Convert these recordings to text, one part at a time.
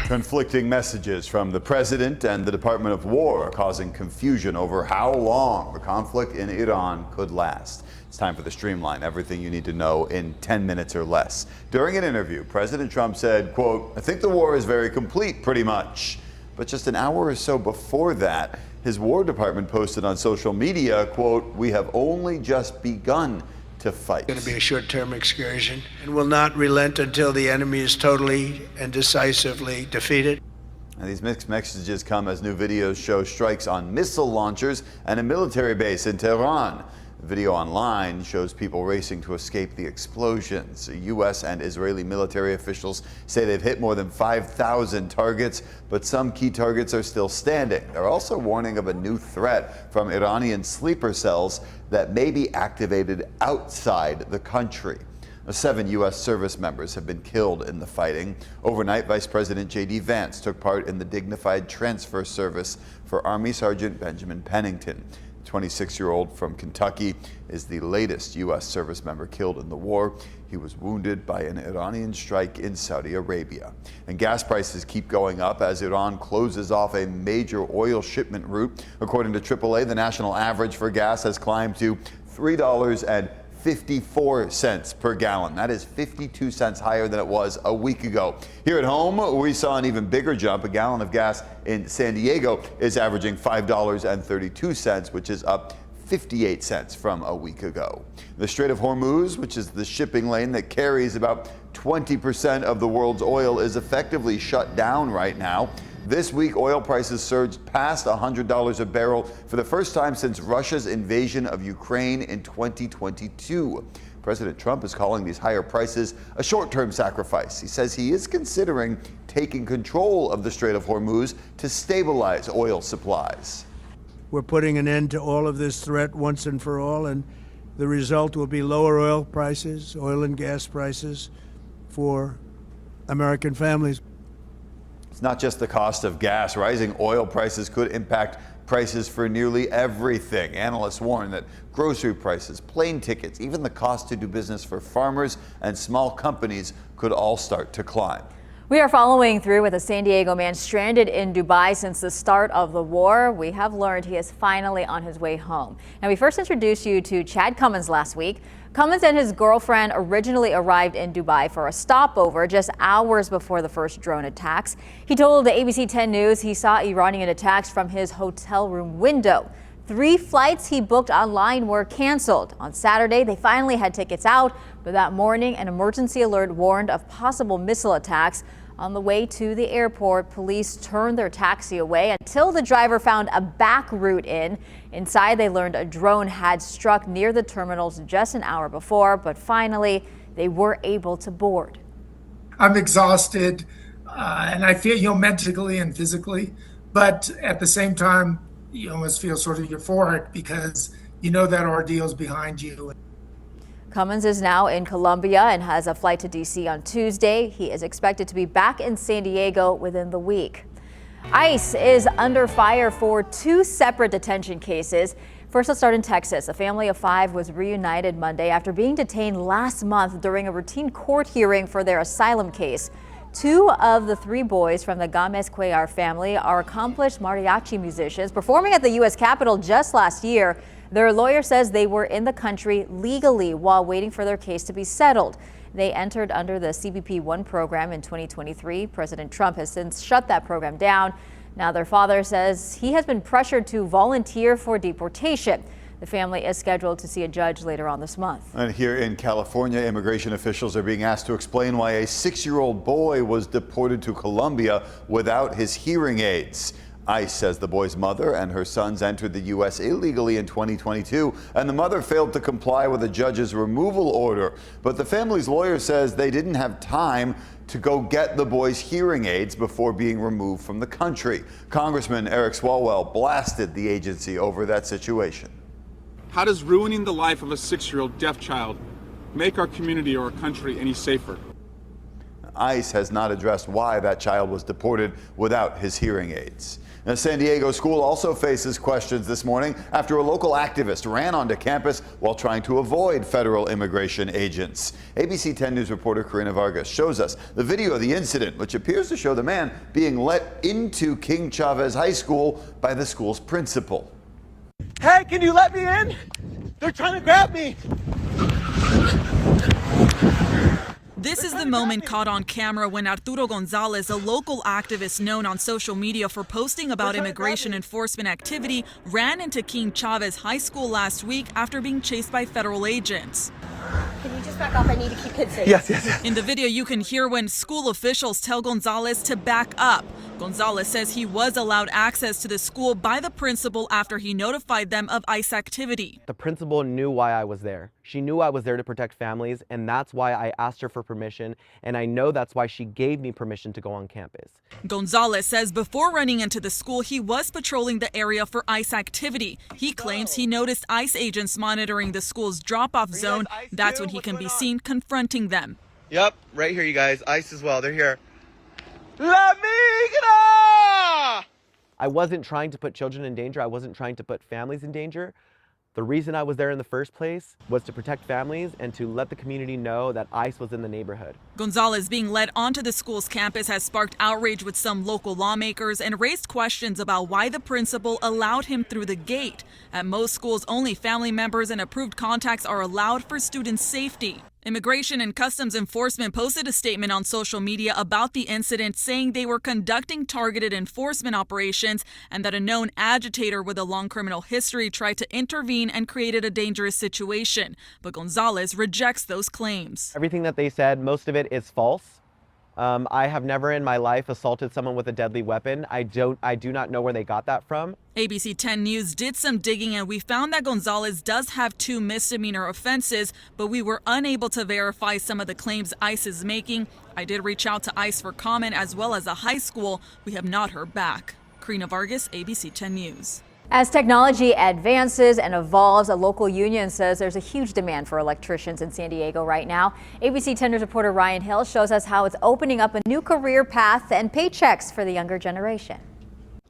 Conflicting messages from the president and the Department of War are causing confusion over how long the conflict in Iran could last. It's time for the Streamline, everything you need to know in 10 minutes or less. During an interview, President Trump said, quote, "I think the war is very complete, pretty much." But just an hour or so before that, his War Department posted on social media, quote, "We have only just begun to fight." It's going to be a short-term excursion and will not relent until the enemy is totally and decisively defeated. And these mixed messages come as new videos show strikes on missile launchers and a military base in Tehran. The video online shows people racing to escape the explosions. U.S. and Israeli military officials say they've hit more than 5,000 targets, but some key targets are still standing. They're also warning of a new threat from Iranian sleeper cells that may be activated outside the country. 7 U.S. service members have been killed in the fighting. Overnight, Vice President J.D. Vance took part in the dignified transfer service for Army Sergeant Benjamin Pennington. The 26-year-old from Kentucky is the latest U.S. service member killed in the war. He was wounded by an Iranian strike in Saudi Arabia. And gas prices keep going up as Iran closes off a major oil shipment route. According to AAA, the national average for gas has climbed to $3.54 per gallon. That is 52 cents higher than it was a week ago. Here at home, we saw an even bigger jump. A gallon of gas in San Diego is averaging $5.32, which is up 58 cents from a week ago. The Strait of Hormuz, which is the shipping lane that carries about 20% of the world's oil, is effectively shut down right now. This week, oil prices surged past $100 a barrel for the first time since Russia's invasion of Ukraine in 2022. President Trump is calling these higher prices a short-term sacrifice. He says he is considering taking control of the Strait of Hormuz to stabilize oil supplies. We're putting an end to all of this threat once and for all, and the result will be lower oil prices, oil and gas prices for American families. It's not just the cost of gas. Rising oil prices could impact prices for nearly everything. Analysts warn that grocery prices, plane tickets, even the cost to do business for farmers and small companies could all start to climb. We are following through with a San Diego man stranded in Dubai since the start of the war. We have learned he is finally on his way home. Now, we first introduced you to Chad Cummins last week. Cummins and his girlfriend originally arrived in Dubai for a stopover just hours before the first drone attacks. He told the ABC 10 News he saw Iranian attacks from his hotel room window. 3 flights he booked online were canceled. On Saturday, they finally had tickets out, but that morning, an emergency alert warned of possible missile attacks. On the way to the airport, police turned their taxi away until the driver found a back route in. Inside, they learned a drone had struck near the terminals just an hour before, but finally, they were able to board. I'm exhausted, and I feel, mentally and physically, but at the same time, you almost feel sort of euphoric because you know that ordeal's behind you. Cummins is now in Colombia and has a flight to D.C. on Tuesday. He is expected to be back in San Diego within the week. ICE is under fire for 2 separate detention cases. First, let's start in Texas. A family of 5 was reunited Monday after being detained last month during a routine court hearing for their asylum case. 2 of the 3 boys from the Gomez Cuellar family are accomplished mariachi musicians performing at the U.S. Capitol just last year. Their lawyer says they were in the country legally while waiting for their case to be settled. They entered under the CBP-1 program in 2023. President Trump has since shut that program down. Now their father says he has been pressured to volunteer for deportation. The family is scheduled to see a judge later on this month. And here in California, immigration officials are being asked to explain why a 6-year-old boy was deported to Colombia without his hearing aids. ICE says the boy's mother and her sons entered the U.S. illegally in 2022, and the mother failed to comply with a judge's removal order. But the family's lawyer says they didn't have time to go get the boy's hearing aids before being removed from the country. Congressman Eric Swalwell blasted the agency over that situation. How does ruining the life of a 6-year-old deaf child make our community or our country any safer? ICE has not addressed why that child was deported without his hearing aids. A San Diego school also faces questions this morning after a local activist ran onto campus while trying to avoid federal immigration agents. ABC 10 News reporter Karina Vargas shows us the video of the incident, which appears to show the man being let into King Chavez High School by the school's principal. Hey, can you let me in? They're trying to grab me. This is the moment caught on camera when Arturo Gonzalez, a local activist known on social media for posting about immigration enforcement activity, ran into King Chavez High School last week after being chased by federal agents. Can you just back off? I need to keep kids safe. Yes. In the video, you can hear when school officials tell Gonzalez to back up. Gonzalez says he was allowed access to the school by the principal after he notified them of ICE activity. The principal knew why I was there. She knew I was there to protect families, and that's why I asked her for permission, and I know that's why she gave me permission to go on campus. Gonzalez says before running into the school, he was patrolling the area for ICE activity. He claims he noticed ICE agents monitoring the school's drop-off zone. That's when he can be seen confronting them. Yep, right here, you guys. ICE as well. They're here. Let me get off! I wasn't trying to put children in danger. I wasn't trying to put families in danger. The reason I was there in the first place was to protect families and to let the community know that ICE was in the neighborhood. Gonzalez being led onto the school's campus has sparked outrage with some local lawmakers and raised questions about why the principal allowed him through the gate. At most schools, only family members and approved contacts are allowed for student safety. Immigration and Customs Enforcement posted a statement on social media about the incident, saying they were conducting targeted enforcement operations and that a known agitator with a long criminal history tried to intervene and created a dangerous situation. But Gonzalez rejects those claims. Everything that they said, most of it is false. I have never in my life assaulted someone with a deadly weapon. I do not know where they got that from. ABC 10 News did some digging and we found that Gonzalez does have 2 misdemeanor offenses, but we were unable to verify some of the claims ICE is making. I did reach out to ICE for comment as well as a high school. We have not heard back. Karina Vargas, ABC 10 News. As technology advances and evolves, a local union says there's a huge demand for electricians in San Diego right now. ABC 10 News reporter Ryan Hill shows us how it's opening up a new career path and paychecks for the younger generation.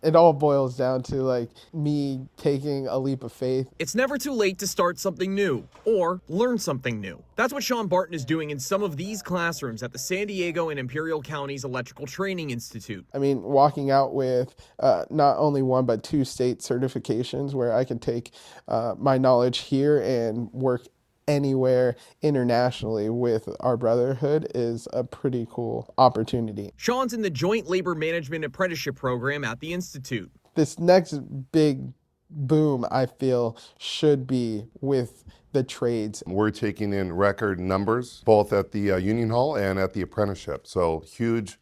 It all boils down to like me taking a leap of faith. It's never too late to start something new or learn something new. That's what Sean Barton is doing in some of these classrooms at the San Diego and Imperial County's Electrical Training Institute. I mean, walking out with not only 1 but 2 state certifications where I can take my knowledge here and work anywhere internationally with our brotherhood is a pretty cool opportunity. Sean's in the Joint Labor Management Apprenticeship Program at the Institute. This next big boom, I feel, should be with the trades. We're taking in record numbers, both at the Union Hall and at the apprenticeship. So huge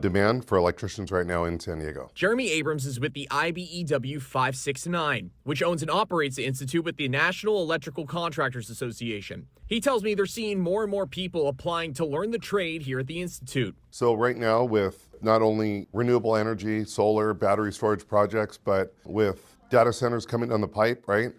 demand for electricians right now in San Diego. Jeremy Abrams is with the IBEW 569, which owns and operates the institute with the National Electrical Contractors Association. He tells me they're seeing more and more people applying to learn the trade here at the institute. So right now, with not only renewable energy, solar, battery storage projects, but with data centers coming down the pipe, right?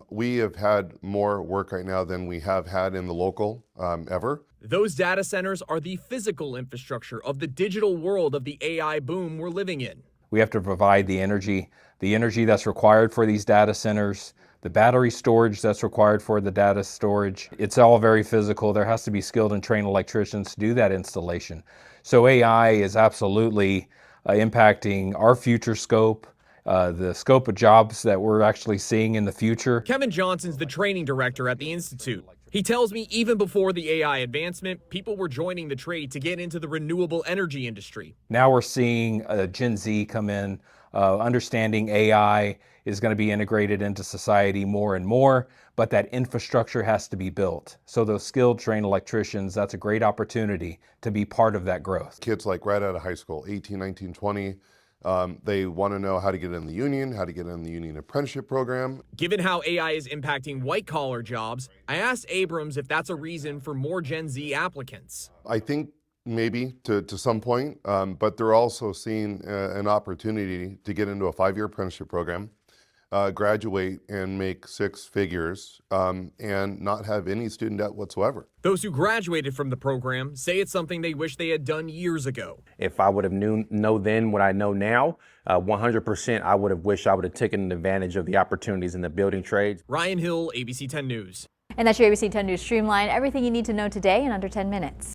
We have had more work right now than we have had in the local ever. Those data centers are the physical infrastructure of the digital world of the AI boom we're living in. We have to provide the energy that's required for these data centers, the battery storage that's required for the data storage. It's all very physical. There has to be skilled and trained electricians to do that installation. So AI is absolutely impacting our future scope, the scope of jobs that we're actually seeing in the future. Kevin Johnson's the training director at the institute. He tells me even before the AI advancement, people were joining the trade to get into the renewable energy industry. Now we're seeing Gen Z come in, understanding AI is going to be integrated into society more and more, but that infrastructure has to be built. So those skilled, trained electricians, that's a great opportunity to be part of that growth. Kids like right out of high school, 18, 19, 20, they want to know how to get in the union, how to get in the union apprenticeship program. Given how AI is impacting white-collar jobs, I asked Abrams if that's a reason for more Gen Z applicants. I think maybe to some point, but they're also seeing an opportunity to get into a 5-year apprenticeship program graduate and make six figures and not have any student debt whatsoever. Those who graduated from the program say it's something they wish they had done years ago. If I would have know then what I know now, 100% I would have wished I would have taken advantage of the opportunities in the building trades. Ryan Hill, ABC 10 News. And that's your ABC 10 News Streamline. Everything you need to know today in under 10 minutes.